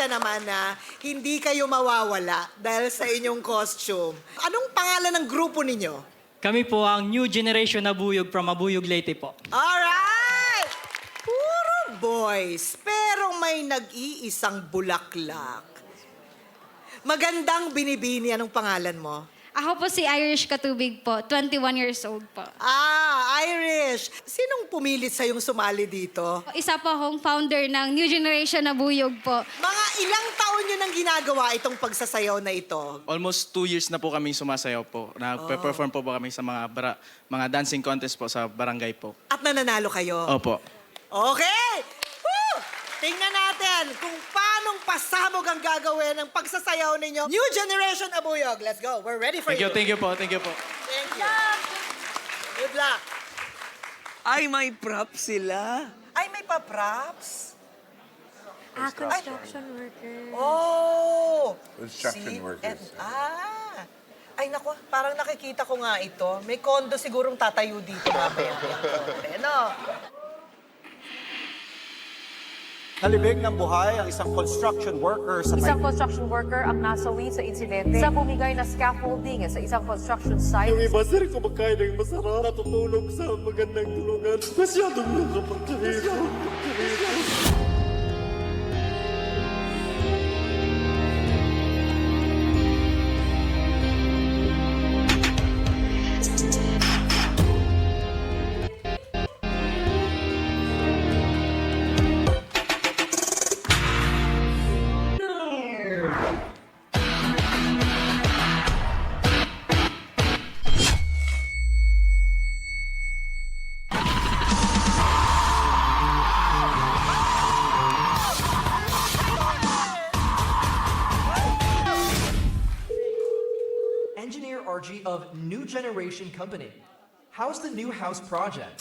kita naman na hindi kayo mawawala dahil sa inyong costume. Anong pangalan ng grupo ninyo? Kami po ang New Generation Abuyog from Abuyog, Leyte po. Alright! Puro boys, pero may nag-iisang bulaklak. Magandang binibini, anong pangalan mo? Ako po si Irish Katubig po, 21 years old po. Irish. Sinong pumilit sa'yong sumali dito? Isa po akong founder ng New Generation na Buyog po. Mga ilang taon nyo nang ginagawa itong pagsasayaw na ito? Almost 2 years na po kami sumasayaw po. Nag-perform po kami sa mga dancing contest po sa barangay po. At nananalo kayo? Opo. Okay! Woo! Tingnan natin kung paanong pasabog ang gagawin ng pagsasayaw ninyo. New Generation Abuyog. Let's go. We're ready for Thank you po. Thank you. Good luck. Ay, may props sila. Ay, may pa-props. Construction worker. Oh! Construction workers. Ay, naku, parang nakikita ko nga ito. May kondo sigurong tatayo dito mamaya. No? Nalibig ng buhay ang isang construction worker sa Isang construction worker ang nasawi sa insidente sa bumigay na scaffolding sa isang construction site. Yung iba, sir, kumakain ng masarap, natutulog sa magandang tulungan. Masyadong nakapagkahirap. Engineer RG of New Generation Company. How's the new house project?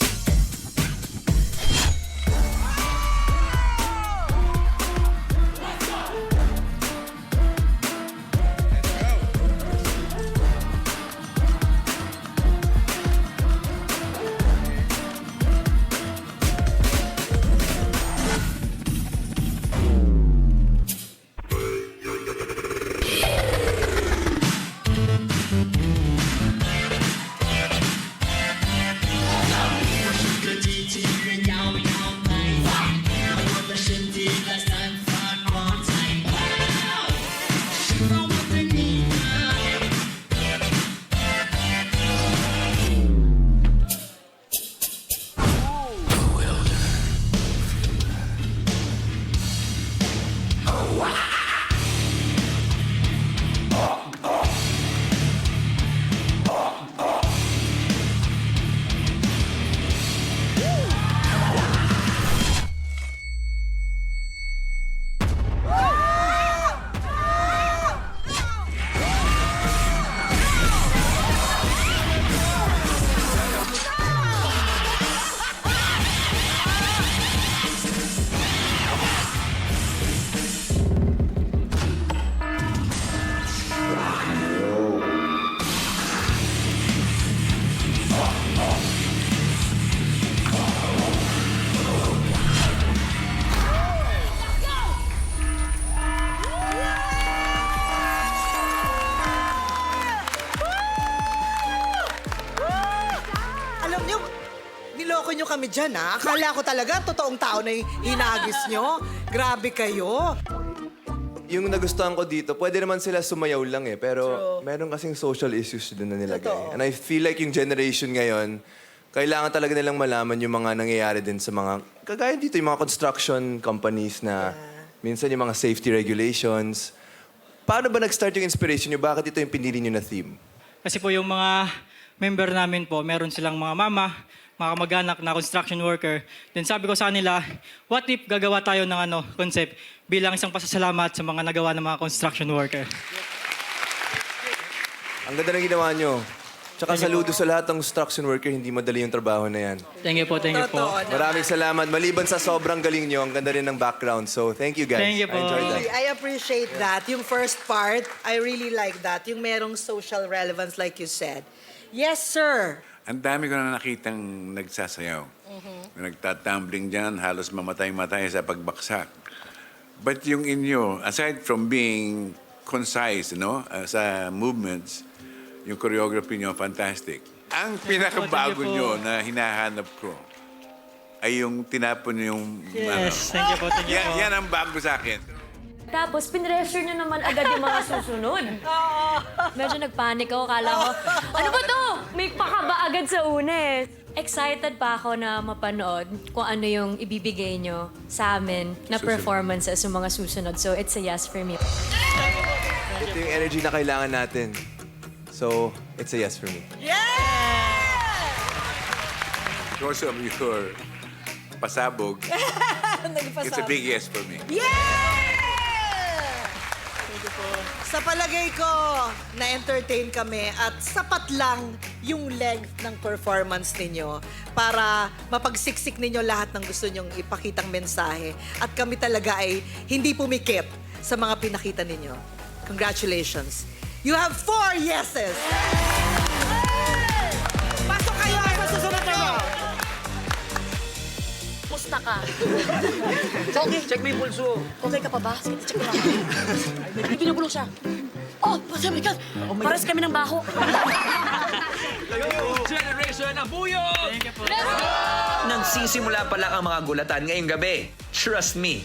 Alam nyo, niloko nyo kami dyan, ha? Akala ko talaga, totoong tao na yung hinagis nyo. Grabe kayo. Yung nagustuhan ko dito, pwede naman sila sumayaw lang eh. Pero meron kasing social issues din na nilagay. Totoo. And I feel like yung generation ngayon, kailangan talaga nilang malaman yung mga nangyayari din sa mga, kagaya dito, yung mga construction companies na minsan yung mga safety regulations. Paano ba nag-start yung inspiration nyo? Bakit ito yung pinili nyo na theme? Kasi po yung mga member namin po, meron silang mga mama, mga kamag-anak na construction worker. Then sabi ko sa kanila, what if gagawa tayo ng concept bilang isang pasasalamat sa mga nagawa ng mga construction worker. Ang ganda ng ginawa nyo. Tsaka saludo sa lahat ng construction worker, hindi madali yung trabaho na yan. Thank you po. Totoo. Maraming salamat. Maliban sa sobrang galing nyo, ang ganda rin ng background. So, thank you guys. Thank you po. I enjoyed that. Really, I appreciate that. Yung first part, I really like that. Yung merong social relevance, like you said. Yes, sir. Ang dami ko na nakitang nagsasayaw. Nagtatumbling dyan, halos mamatay-matay sa pagbaksak. But yung inyo, aside from being concise, no, sa movements, yung choreography nyo, fantastic. Ang pinakabago nyo na hinahanap ko ay yung tinapon yung... Yes, thank you po, thank you po. Yan ang bago sa akin. Tapos, pinressure nyo naman agad yung mga susunod. Medyo nagpanik ako. Kala ko, ano ba to? May pakaba agad sa una eh. Excited pa ako na mapanood kung ano yung ibibigay nyo sa amin na performances sa mga susunod. So, it's a yes for me. Ito yung energy na kailangan natin. So, it's a yes for me. Because of your pasabog, it's a big yes for me. Sa palagay ko, na-entertain kami at sapat lang yung length ng performance ninyo para mapagsiksik ninyo lahat ng gusto nyong ipakitang mensahe. At kami talaga ay hindi pumikit sa mga pinakita ninyo. Congratulations. You have 4 yeses! Pasok kayo sa susunod na round! Musta ka? Okay, check mo yung pulso. Okay ka pa ba? Sige, check mo lang. May binubulong siya. Oh, pasabi ka. Paras kami ng baho. Generation Abuyog! Nagsisimula pa lang ang mga gulatan ngayong gabi. Trust me.